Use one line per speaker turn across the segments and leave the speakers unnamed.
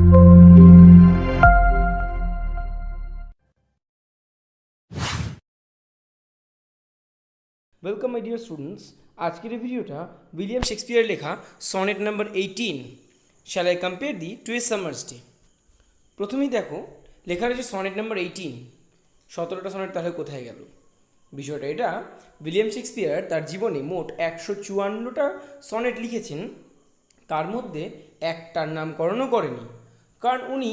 Welcome my dear students. আজকের এই ভিডিওটা উইলিয়াম শেক্সপিয়ারের লেখা sonnet number 18 shall I compare thee to a summer's day. প্রথমেই দেখো লেখা রয়েছে সনেট নাম্বার 18, 17টা সনেট তাহলে কোথায় গেল? বিষয়টা এটা, উইলিয়াম শেক্সপিয়ার তার জীবনে মোট 154টা সনেট লিখেছেন, তার মধ্যে একটার নামকরণও করেনি, কারণ উনি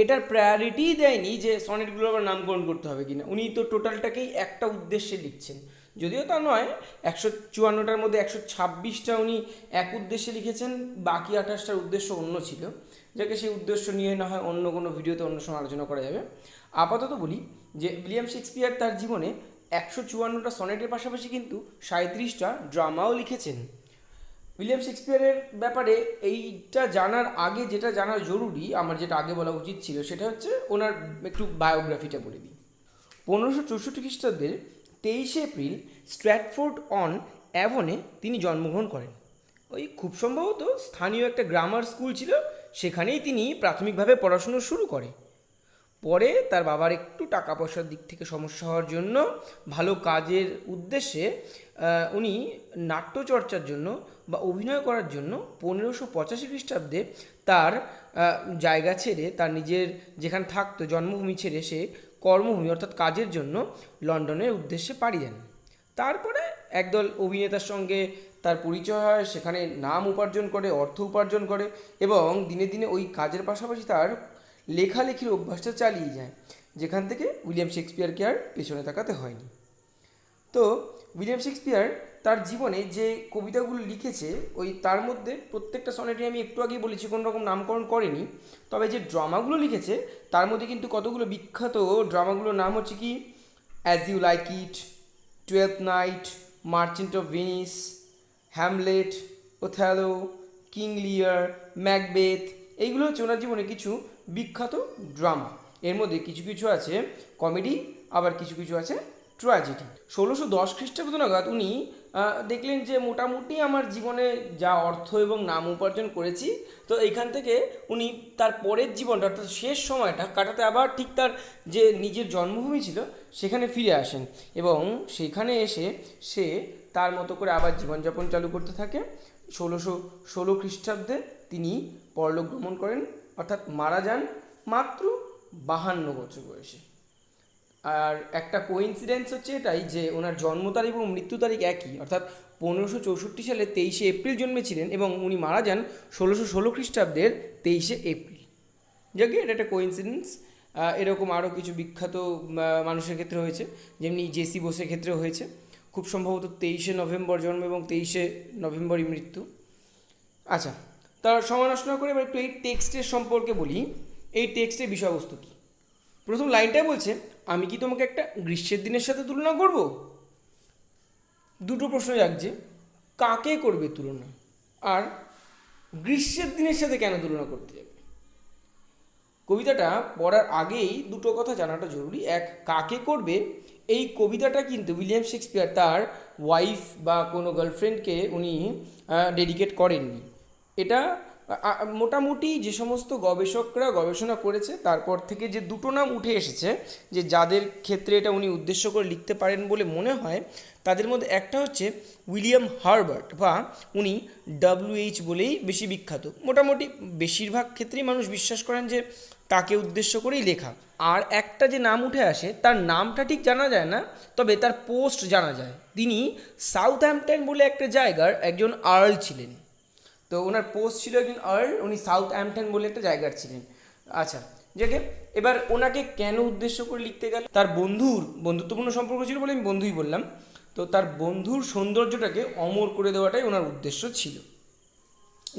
এটার প্রায়োরিটিই দেয়নি যে সনেটগুলো আবার নামকরণ করতে হবে কিনা। উনি তো টোটালটাকেই একটা উদ্দেশ্যে লিখছেন, যদিও তা নয়, 154টার মধ্যে 126টা উনি এক উদ্দেশ্যে লিখেছেন, বাকি 28টার উদ্দেশ্য অন্য ছিল, যাকে সেই উদ্দেশ্য নিয়ে না হয় অন্য কোনো ভিডিওতে অন্য সময় আলোচনা করা যাবে। আপাতত বলি যে উইলিয়াম শেক্সপিয়ার তার জীবনে 154টা সনেটের পাশাপাশি কিন্তু 37টা ড্রামাও লিখেছেন। উইলিয়াম শেক্সপিয়ারের ব্যাপারে এইটা জানার আগে যেটা জানা জরুরি, আমার যেটা আগে বলা উচিত ছিল, সেটা হচ্ছে ওনার একটু বায়োগ্রাফিটা বলে দিই। 1564 খ্রিস্টাব্দের 23 এপ্রিল স্ট্র্যাটফোর্ড অন অ্যাভনে তিনি জন্মগ্রহণ করেন। ওই খুব সম্ভবত স্থানীয় একটা গ্রামার স্কুল ছিল, সেখানেই তিনি প্রাথমিকভাবে পড়াশুনো শুরু করে। পরে তার বাবার একটু টাকা পয়সার দিক থেকে সমস্যা হওয়ার জন্য, ভালো কাজের উদ্দেশ্যে উনি নাট্যচর্চার জন্য বা অভিনয় করার জন্য 1585 খ্রিস্টাব্দে তার জায়গা ছেড়ে, তার নিজের যেখানে থাকতো জন্মভূমি ছেড়ে সে কর্মভূমি অর্থাৎ কাজের জন্য লন্ডনের উদ্দেশ্যে পাড়ি দেন। তারপরে একদল অভিনেতার সঙ্গে তার পরিচয় হয়, সেখানে নাম উপার্জন করে, অর্থ উপার্জন করে এবং দিনে দিনে ওই কাজের পাশাপাশি তার লেখালেখির অভ্যাসটা চালিয়ে যায়, যেখান থেকে উইলিয়াম শেক্সপিয়ারকে আর পেছনে তাকাতে হয়নি। তো উইলিয়াম শেক্সপিয়ার তার জীবনে যে কবিতাগুলো লিখেছে, ওই তার মধ্যে প্রত্যেকটা সনেটে আমি একটু আগেই বলেছি কোনো রকম নামকরণ করেনি, তবে যে ড্রামাগুলো লিখেছে তার মধ্যে কিন্তু কতগুলো বিখ্যাত ড্রামাগুলোর নাম হচ্ছে কি As You Like It, Twelfth Night, Merchant of Venice, Hamlet, Othello, King Lear, Macbeth. এইগুলো হচ্ছে ওনার জীবনে কিছু বিখ্যাত ড্রামা। এর মধ্যে কিছু কিছু আছে কমেডি, আবার কিছু কিছু আছে ট্র্যাজেডি। 1610 খ্রিস্টাব্দ নাগাদ উনি দেখলেন যে মোটামুটি আমার জীবনে যা অর্থ এবং নাম উপার্জন করেছি, তো এইখান থেকে উনি তার পরের জীবনটা অর্থাৎ শেষ সময়টা কাটাতে আবার ঠিক তার যে নিজের জন্মভূমি ছিল সেখানে ফিরে আসেন এবং সেখানে এসে সে তার মতো করে আবার জীবনযাপন চালু করতে থাকে। 1616 খ্রিস্টাব্দে তিনি পরলোক গমন করেন, অর্থাৎ মারা যান মাত্র 52 বছর বয়সে। আর একটা কোইন্সিডেন্স হচ্ছে এটাই যে ওনার জন্ম তারিখ এবং মৃত্যু তারিখ একই, অর্থাৎ 1564 সালে 23 এপ্রিল জন্মেছিলেন এবং উনি মারা যান 1616 খ্রিস্টাব্দের 23 এপ্রিল। যাকে এটা একটা কোইন্সিডেন্স। এরকম আরও কিছু বিখ্যাত মানুষের ক্ষেত্রে হয়েছে, যেমনি জেসি বোসের ক্ষেত্রেও হয়েছে, খুব সম্ভবত 23 নভেম্বর জন্ম এবং 23 নভেম্বরই মৃত্যু। আচ্ছা, তার সময় নষ্ট না করে এবার একটু এই টেক্সটের সম্পর্কে বলি। এই টেক্সটের বিষয়বস্তু কী? প্রথম লাইনটাই বলছে, আমি কি তোমাকে একটা গ্রীষ্মের দিনের সাথে তুলনা করব? দুটো প্রশ্ন জাগছে, কাকে করবে তুলনা, আর গ্রীষ্মের দিনের সাথে কেন তুলনা করতে যাবে? কবিতাটা পড়ার আগেই দুটো কথা জানাটা জরুরি। এক, কাকে করবে, এই কবিতাটা কিন্তু উইলিয়াম শেক্সপিয়ার তার ওয়াইফ বা কোনো গার্লফ্রেন্ডকে উনি ডেডিকেট করেননি। এটা মোটামুটি যে সমস্ত গবেষকরা গবেষণা করেছে তারপর থেকে যে দুটো নাম উঠে এসেছে যে যাদের ক্ষেত্রে এটা উনি উদ্দেশ্য করে লিখতে পারেন বলে মনে হয়, তাদের মধ্যে একটা হচ্ছে উইলিয়াম হার্বার্ট, বা উনি WH বলেই বেশি বিখ্যাত। মোটামুটি বেশিরভাগ ক্ষেত্রেই মানুষ বিশ্বাস করেন যে তাকে উদ্দেশ্য করেই লেখা। আর একটা যে নাম উঠে আসে তার নামটা ঠিক জানা যায় না, তবে তার পোস্ট জানা যায়। তিনি সাউথহ্যাম্পটন বলে একটা জায়গার একজন আর্ল ছিলেন। তো ওনার পোস্ট ছিল একজন আর্ল, উনি সাউথহ্যাম্পটন বলে একটা জায়গার ছিলেন। আচ্ছা, যাকে এবার ওনাকে কেন উদ্দেশ্য করে লিখতে গেল? তার বন্ধুত্বপূর্ণ সম্পর্ক ছিল বলে আমি বন্ধুই বললাম। তো তার বন্ধুর সৌন্দর্যটাকে অমর করে দেওয়াটাই ওনার উদ্দেশ্য ছিল।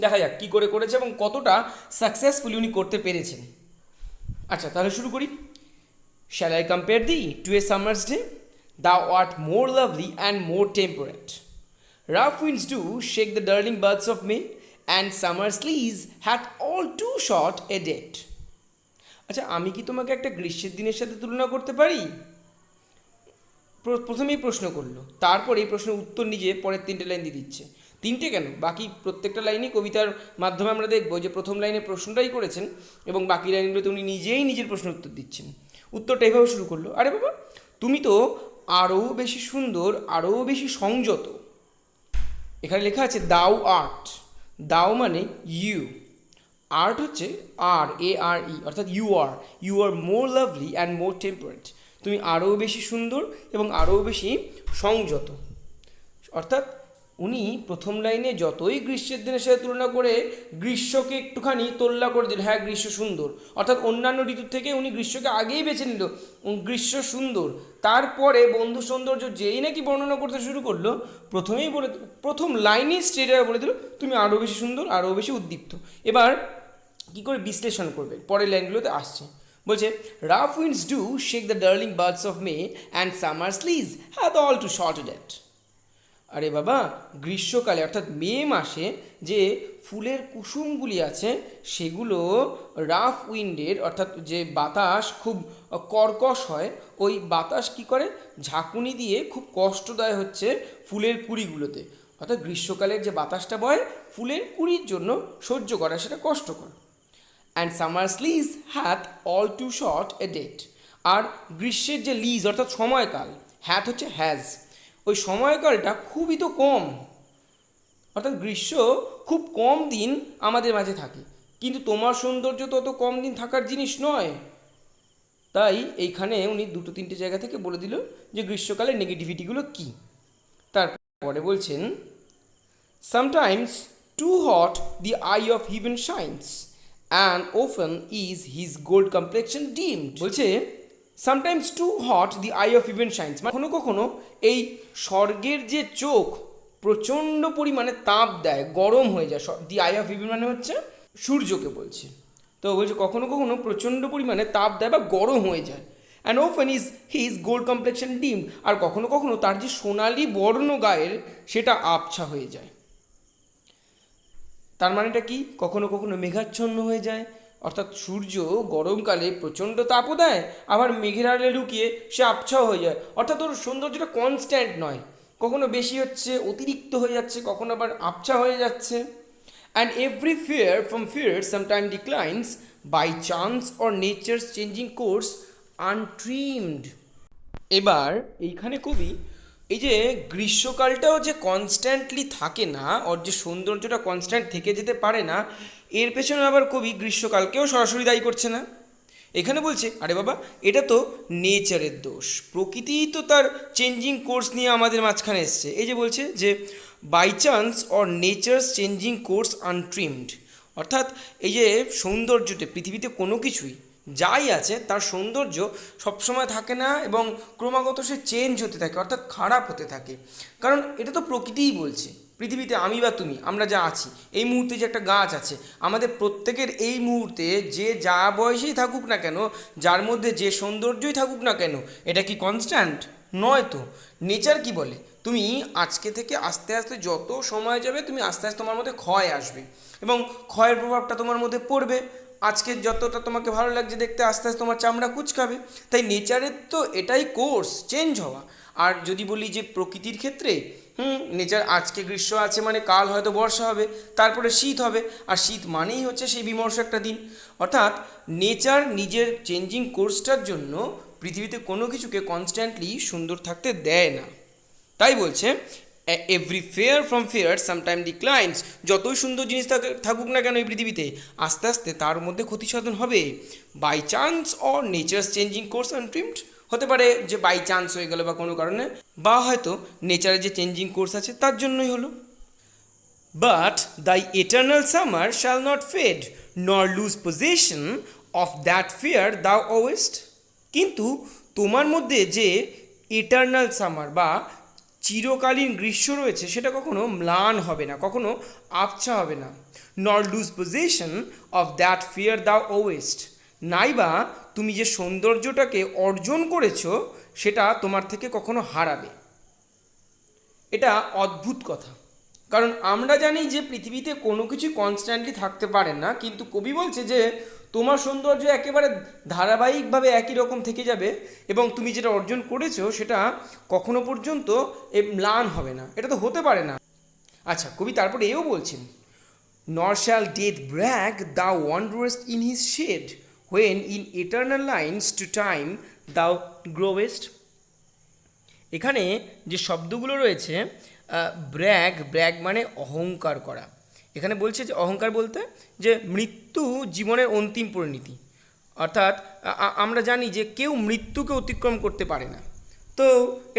দেখা যাক কী করে করেছে এবং কতটা সাকসেসফুলি উনি করতে পেরেছেন। আচ্ছা, তাহলে শুরু করি। Shall I compare thee to a summer's day? Thou art more lovely and more temperate. Rough winds do shake the darling buds of May, and summer's leaves hath all too short a date. আচ্ছা, আমি কি তোমাকে একটা গ্রীষ্মের দিনের সাথে তুলনা করতে পারি? প্রথমেই প্রশ্ন করলো, তারপর এই প্রশ্নের উত্তর নিজে পরের 3টে লাইন দিয়ে দিচ্ছে। তিনটে কেন, বাকি প্রত্যেকটা লাইনই কবিতার মাধ্যমে আমরা দেখব যে প্রথম লাইনে প্রশ্নটাই করেছেন এবং বাকি লাইনগুলোতে উনি নিজেই নিজের প্রশ্নের উত্তর দিচ্ছেন। উত্তরটা এভাবে শুরু করলো, আরে বাবা তুমি তো আরও বেশি সুন্দর, আরও বেশি সংযত। এখানে লেখা আছে দাও আর্ট, দাও মানে ইউ, আর্ট হচ্ছে ARE অর্থাৎ you are more lovely and more temperate. তুমি আরও বেশি সুন্দর এবং আরও বেশি সংযত। অর্থাৎ উনি প্রথম লাইনে যতই গ্রীষ্মের দিনের সাথে তুলনা করে গ্রীষ্মকে একটুখানি তোল্লা করে দিল, হ্যাঁ গ্রীষ্ম সুন্দর, অর্থাৎ অন্যান্য ঋতুর থেকে উনি গ্রীষ্মকে আগেই বেছে নিল, গ্রীষ্ম সুন্দর। তারপরে বন্ধু সৌন্দর্য যেই নাকি বর্ণনা করতে শুরু করলো, প্রথম লাইনেই স্ট্রেট বলে দিল তুমি আরও বেশি সুন্দর, আরও বেশি উদ্দীপ্ত। এবার কী করে বিশ্লেষণ করবে পরের লাইনগুলোতে আসছে, বলছে rough winds do shake the darling buds of May and summer's lease have all too shorted at. আরে বাবা গ্রীষ্মকালে অর্থাৎ মে মাসে যে ফুলের কুসুমগুলি আছে সেগুলো রাফ উইন্ডের অর্থাৎ যে বাতাস খুব কর্কশ হয়, ওই বাতাস কি করে ঝাঁকুনি দিয়ে খুব কষ্ট দেয় হচ্ছে ফুলের কুড়িগুলোতে। অর্থাৎ গ্রীষ্মকালের যে বাতাসটা বয় ফুলের কুড়ির জন্য সহ্য করা সেটা কষ্টকর। And summer's lease hath all too short a date. আর গ্রীষ্মের যে লিজ অর্থাৎ সময়কাল, হ্যাথ হচ্ছে হ্যাজ, ওই সময়কালটা খুবই তো কম। অর্থাৎ গ্রীষ্ম খুব কম দিন আমাদের মাঝে থাকে, কিন্তু তোমার সৌন্দর্য তো অত কম দিন থাকার জিনিস নয়। তাই এইখানে উনি দুটো তিনটে জায়গা থেকে বলে দিল যে গ্রীষ্মকালের নেগেটিভিটিগুলো কী। তারপরে বলছেন sometimes too hot the eye of heaven shines and often is his gold complexion dimmed. বলছে sometimes too hot the eye of heaven shines, কখনো কখনো এই স্বর্গের যে চোখ প্রচণ্ড পরিমাণে তাপ দেয়, গরম হয়ে যায়। দি আই অফ ইভেন মানে হচ্ছে সূর্যকে বলছে। তো বলছে কখনো কখনো প্রচণ্ড পরিমাণে তাপ দেয় বা গরম হয়ে যায়। And often is his gold complexion ডিম, আর কখনো কখনো তার যে সোনালি বর্ণ গায়ের সেটা আবছা হয়ে যায়। তার মানেটা কি, কখনো কখনো মেঘাচ্ছন্ন হয়ে যায়, অর্থাৎ সূর্য গরমকালে প্রচণ্ড তাপও দেয়, আবার মেঘের আড়ালে লুকিয়ে সে আবছাও হয়ে যায়। অর্থাৎ ওর সৌন্দর্যটা কনস্ট্যান্ট নয়, কখনো বেশি হচ্ছে, অতিরিক্ত হয়ে যাচ্ছে, কখনো আবার আবছা হয়ে যাচ্ছে। And every fair from fair sometime declines by chance or nature's changing course untrimmed. এবার এইখানে কবি এই যে গ্রীষ্মকালটাও যে কনস্ট্যান্টলি থাকে না, ওর যে সৌন্দর্যটা কনস্ট্যান্ট থেকে যেতে পারে না, এর পেছনে আবার কবি গ্রীষ্মকালকেও সরাসরি দায়ী করছে না। এখানে বলছে আরে বাবা এটা তো নেচারের দোষ, প্রকৃতিই তো তার চেঞ্জিং কোর্স নিয়ে আমাদের মাঝখানে এসছে। এই যে বলছে যে by chance or nature's changing course untrimmed, অর্থাৎ এই যে সৌন্দর্যটা পৃথিবীতে কোনো কিছুই যাই আছে তার সৌন্দর্য সবসময় থাকে না এবং ক্রমাগত সে চেঞ্জ হতে থাকে, অর্থাৎ খারাপ হতে থাকে। কারণ এটা তো প্রকৃতিই বলছে, পৃথিবীতে আমি বা তুমি আমরা যা আছি, এই মুহূর্তে যে একটা গাছ আছে, আমাদের প্রত্যেকের এই মুহূর্তে যে যা বয়সেই থাকুক না কেন, যার মধ্যে যে সৌন্দর্যই থাকুক না কেন, এটা কি কনস্ট্যান্ট নয়? তো নেচার কি বলে, তুমি আজকে থেকে আস্তে আস্তে যত সময় যাবে তুমি আস্তে আস্তে তোমার মধ্যে ক্ষয় আসবে এবং ক্ষয়ের প্রভাবটা তোমার মধ্যে পড়বে। আজকে যতটা তোমাকে ভালো লাগছে দেখতে, আস্তে আস্তে তোমার চামড়া কুচকাবে। তাই নেচারের তো এটাই কোর্স, চেঞ্জ হওয়া। আর যদি বলি যে প্রকৃতির ক্ষেত্রে নেচার আজকে গ্রীষ্ম আছে মানে কাল হয়তো বর্ষা হবে, তারপরে শীত হবে, আর শীত মানেই হচ্ছে সেই বিমর্ষ একটা দিন। অর্থাৎ নেচার নিজের চেঞ্জিং কোর্সটার জন্য পৃথিবীতে কোনো কিছুকে কনস্ট্যান্টলি সুন্দর থাকতে দেয় না। তাই বলছে every fair from fair sometime declines, যতই সুন্দর জিনিস থাকুক না কেন এই পৃথিবীতে, আস্তে আস্তে তার মধ্যে ক্ষতিসাধন হবে। By chance or nature's changing course untrimmed, হতে পারে যে বাই চান্স হয়ে গেল বা কোনো কারণে, বা হয়তো নেচারের যে চেঞ্জিং কোর্স আছে তার জন্যই হলো। But thy eternal summer shall not fade nor lose possession of that fair thou owest, কিন্তু তোমার মধ্যে যে এটার্নাল সামার বা চিরকালীন গ্রীষ্ম রয়েছে সেটা কখনো ম্লান হবে না, কখনো আবছা হবে না। Nor lose possession of that fair thou owest, নাইবা তুমি যে সৌন্দর্যটাকে অর্জন করেছো সেটা তোমার থেকে কখনো হারাবে। এটা অদ্ভুত কথা, কারণ আমরা জানি যে পৃথিবীতে কোনো কিছু কনস্ট্যান্টলি থাকতে পারে না, কিন্তু কবি বলছে যে তোমার সৌন্দর্য একেবারে ধারাবাহিকভাবে একই রকম থেকে যাবে এবং তুমি যেটা অর্জন করেছো সেটা কখনো পর্যন্ত ম্লান হবে না। এটা তো হতে পারে না। আচ্ছা, কবি তারপরে এও বলছেন, nor shall death brag thou wanderest in his shade when in eternal lines to time thou growest। এখানে যে শব্দগুলো রয়েছে, ব্র্যাগ মানে অহংকার করা। এখানে বলছে যে অহংকার বলতে যে মৃত্যু জীবনের অন্তিম পরিণতি, অর্থাৎ আমরা জানি যে কেউ মৃত্যুকে অতিক্রম করতে পারে না। তো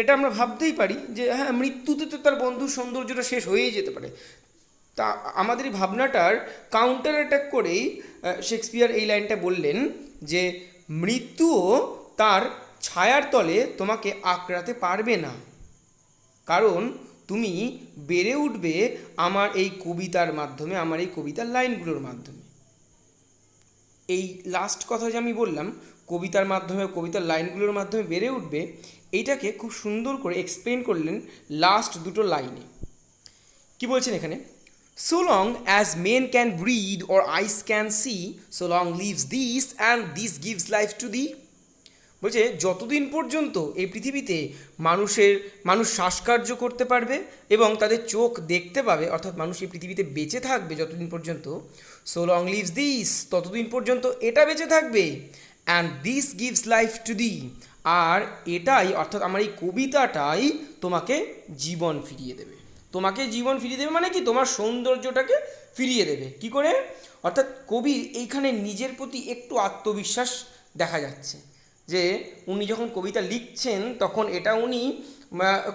এটা আমরা ভাবতেই পারি যে হ্যাঁ, মৃত্যুতে তো তার বন্ধুর সৌন্দর্যটা শেষ হয়েই যেতে পারে। তা আমাদের এই ভাবনাটার কাউন্টার অ্যাটাক করেই শেক্সপিয়ার এই লাইনটা বললেন যে মৃত্যুও তার ছায়ার তলে তোমাকে আঁকড়াতে পারবে না, কারণ তুমি বেড়ে উঠবে আমার এই কবিতার মাধ্যমে, আমার এই কবিতার লাইনগুলোর মাধ্যমে। এই লাস্ট কথা যে আমি বললাম, কবিতার মাধ্যমে, কবিতার লাইনগুলোর মাধ্যমে বেড়ে উঠবে, এইটাকে খুব সুন্দর করে এক্সপ্লেন করলেন লাস্ট দুটো লাইনে। কি বলছেন এখানে, so long as men can breathe or eyes can see, so long lives this and this gives life to thee। বলছে যতদিন পর্যন্ত এই পৃথিবীতে মানুষ শ্বাসকার্য করতে পারবে এবং তাদের চোখ দেখতে পাবে, অর্থাৎ মানুষ এই পৃথিবীতে বেঁচে থাকবে যতদিন পর্যন্ত, so long lives this, ততদিন পর্যন্ত এটা বেঁচে থাকবে, and this gives life to thee, আর এটাই অর্থাৎ আমার এই কবিতাটাই তোমাকে জীবন ফিরিয়ে দেবে। তোমাকে জীবন ফিরিয়ে দেবে মানে কি, তোমার সৌন্দর্যটাকে ফিরিয়ে দেবে। কি করে? অর্থাৎ কবির এইখানে নিজের প্রতি একটু আত্মবিশ্বাস দেখা যাচ্ছে, যে উনি যখন কবিতা লিখছেন তখন এটা উনি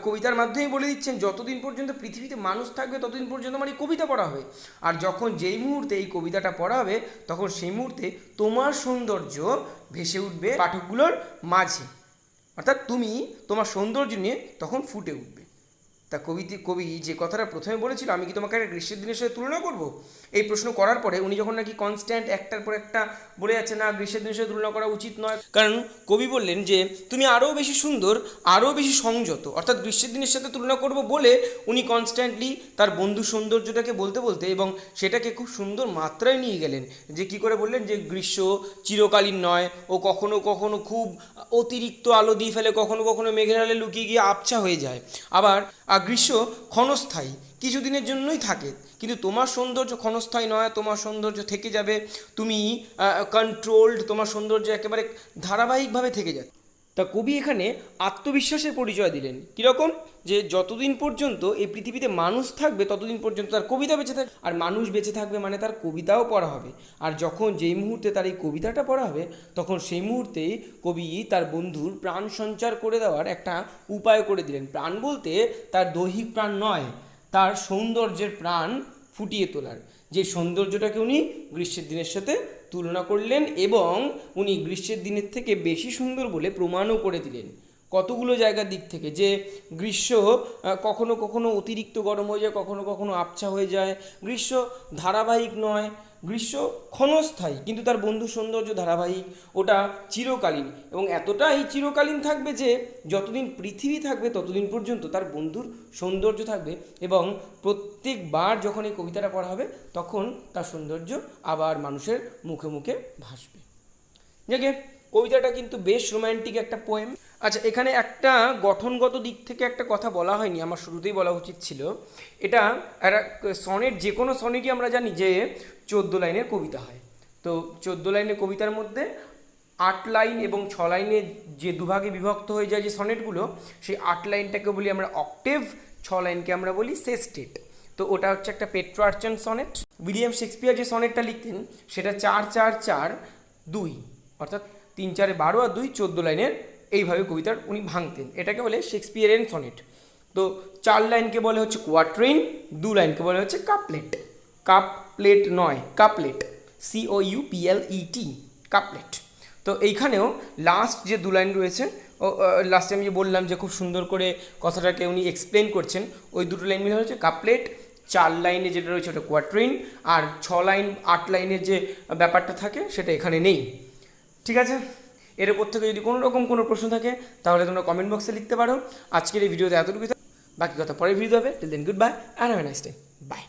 কবিতার মাধ্যমেই বলে দিচ্ছেন যতদিন পর্যন্ত পৃথিবীতে মানুষ থাকবে ততদিন পর্যন্ত আমার এই কবিতা পড়া হবে, আর যখন যেই মুহূর্তে এই কবিতাটা পড়া হবে তখন সেই মুহূর্তে তোমার সৌন্দর্য ভেসে উঠবে পাঠকগুলোর মাঝে, অর্থাৎ তুমি তোমার সৌন্দর্য নিয়ে তখন ফুটে উঠবে। তা কবি যে কথাটা প্রথমে বলেছিল, আমি কি তোমাকে একটা গ্রীষ্মের দিনের সাথে তুলনা করব, এই প্রশ্ন করার পরে উনি যখন নাকি কনস্ট্যান্ট একটার পর একটা বলে যাচ্ছে না গ্রীষ্মের দিনের সাথে তুলনা করা উচিত নয়, কারণ কবি বললেন যে তুমি আরও বেশি সুন্দর, আরও বেশি সংযত, অর্থাৎ গ্রীষ্মের দিনের সাথে তুলনা করব বলে উনি কনস্ট্যান্টলি তার বন্ধু সৌন্দর্যটাকে বলতে বলতে এবং সেটাকে খুব সুন্দর মাত্রায় নিয়ে গেলেন। যে কি করে বললেন যে গ্রীষ্ম চিরকালীন নয়, ও কখনো কখনো খুব অতিরিক্ত আলো দিয়ে ফেলে, কখনো কখনো মেঘের আড়ালে লুকিয়ে গিয়ে আবছা হয়ে যায়, আবার গ্রীষ্ম ক্ষণস্থায়ী, কিছুদিনের জন্যই থাকে, কিন্তু তোমার সৌন্দর্য ক্ষণস্থায়ী নয়, তোমার সৌন্দর্য থেকে যাবে, তুমি কন্ট্রোলড, তোমার সৌন্দর্য একেবারে ধারাবাহিকভাবে থেকে যাবে। তা কবি এখানে আত্মবিশ্বাসের পরিচয় দিলেন, কীরকম, যে যতদিন পর্যন্ত এই পৃথিবীতে মানুষ থাকবে ততদিন পর্যন্ত তার কবিতা বেঁচে থাকবে, আর মানুষ বেঁচে থাকবে মানে তার কবিতাও পড়া হবে, আর যখন যেই মুহূর্তে তার এই কবিতাটা পড়া হবে তখন সেই মুহূর্তেই কবি তার বন্ধুর প্রাণ সঞ্চার করে দেওয়ার একটা উপায় করে দিলেন। প্রাণ বলতে তার দৈহিক প্রাণ নয়, তার সৌন্দর্যের প্রাণ ফুটিয়ে তোলার, যে সৌন্দর্যটাকে উনি গ্রীষ্মের দিনের সাথে তুলনা করলেন এবং উনি গ্রীষ্মের দিনের থেকে বেশি সুন্দর বলে প্রমাণও করে দিলেন কতগুলো জায়গার দিক থেকে, যে গ্রীষ্ম কখনো কখনো অতিরিক্ত গরম হয়ে যায়, কখনো কখনো আবছা হয়ে যায়, গ্রীষ্ম ধারাবাহিক নয়, গ্রীষ্ম ক্ষণস্থায়ী, কিন্তু তার বন্ধু সৌন্দর্য ধারাবাহিক, ওটা চিরকালীন, এবং এতটাই চিরকালীন থাকবে যে যতদিন পৃথিবী থাকবে ততদিন পর্যন্ত তার বন্ধুর সৌন্দর্য থাকবে, এবং প্রত্যেকবার যখন এই কবিতাটা পড়া হবে তখন তার সৌন্দর্য আবার মানুষের মুখে মুখে ভাসবে। দেখে কবিতাটা কিন্তু বেশ রোম্যান্টিক একটা পোয়েম। আচ্ছা, এখানে একটা গঠনগত দিক থেকে একটা কথা বলা হয়নি, আমার শুরুতেই বলা উচিত ছিল। এটা একটা সনেট, যে কোনো সনেটই আমরা জানি যে 14 লাইনের কবিতা হয়। তো 14 লাইনের কবিতার মধ্যে 8 লাইন এবং 6 লাইনে যে দুভাগে বিভক্ত হয়ে যায় যে সনেটগুলো, সেই 8 লাইনটাকে বলি আমরা অক্টেভ, 6 লাইনকে আমরা বলি সেস্টেট। তো ওটা হচ্ছে একটা পেট্রার্চান সনেট। উইলিয়াম শেক্সপিয়ার যে সনেটটা লিখতেন সেটা 4-4-4-2, অর্থাৎ 3-4-12 আর 2 14 লাইনের এইভাবে কবিতার উনি ভাঙতেন, এটাকে বলে শেক্সপিয়ারিয়ান সনেট। তো 4 লাইনকে বলে হচ্ছে কোয়াট্রেইন, 2 লাইনকে বলে হচ্ছে কাপলেট। কাপলেট নয়, কাপলেট, COUPLET, কাপলেট। তো এইখানেও লাস্ট যে 2 লাইন রয়েছে, লাস্টে আমি যে বললাম যে খুব সুন্দর করে কথাটাকে উনি এক্সপ্লেন করছেন, ওই 2 লাইন মিলে হচ্ছে কাপলেট। 4 লাইনে যেটা রয়েছে ওটা কোয়াট্রেইন, আর 6 লাইন 8 লাইনের যে ব্যাপারটা থাকে সেটা এখানে নেই। ঠিক আছে, এর উপর থেকে যদি কোনো রকম কোনো প্রশ্ন থাকে তাহলে তোমরা কমেন্ট বক্সে লিখতে পারো। আজকের এই ভিডিওতে এতটুকুই, বাকি কথা পরের ভিডিও হবে। Till then good bye and have a nice day, by.